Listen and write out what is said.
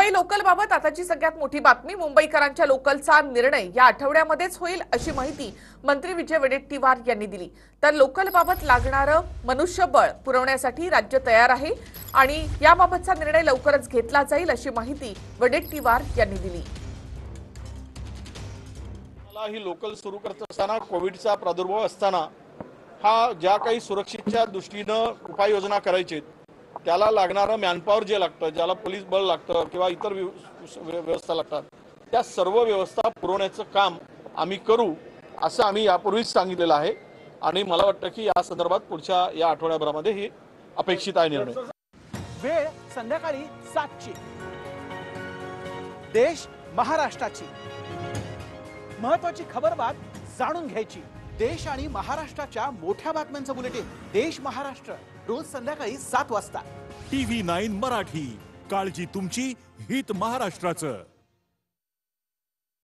Mumbai local बाबत आताची सगळ्यात मोठी बातमी, मुंबईकरांच्या लोकलचा निर्णय या आठवड्यामध्येच होईल अशी माहिती मंत्री विजय वडेट्टीवार यांनी दिली। तर लोकल बाबत लागणारं मनुष्यबळ पुरवण्यासाठी राज्य तयार आहे आणि याबाबतचा निर्णय लवकरच घेतला जाईल अशी माहिती वडेट्टीवार यांनी दिली। मला ही लोकल सुरू करत असताना कोविडचा प्रादुर्भाव असताना हा ज्या काही सुरक्षेच्या दृष्टीने उपाययोजना करायची त्याला लागणारं मॅनपॉवर जे लागतं, ज्याला पोलीस बळ लागतं किंवा इतर व्यवस्था लागतात, त्या सर्व व्यवस्था पुरवण्याचं काम आम्ही करू असं आम्ही यापूर्वीच सांगितलेलं आहे आणि मला वाटतं की या संदर्भात पुढच्या या आठवड्याभरामध्ये ही अपेक्षित आहे निर्णय। वेळ संध्याकाळी 7ची। देश महाराष्ट्राची महत्त्वाची खबरबात जाणून घ्यायची। देश आणि महाराष्ट्राच्या मोठ्या बातम्यांचं बुलेटिन देश महाराष्ट्र रोज संध्याकाळी 7 वाजता। TV9 मराठी, काळजी तुमची, हित महाराष्ट्राचं।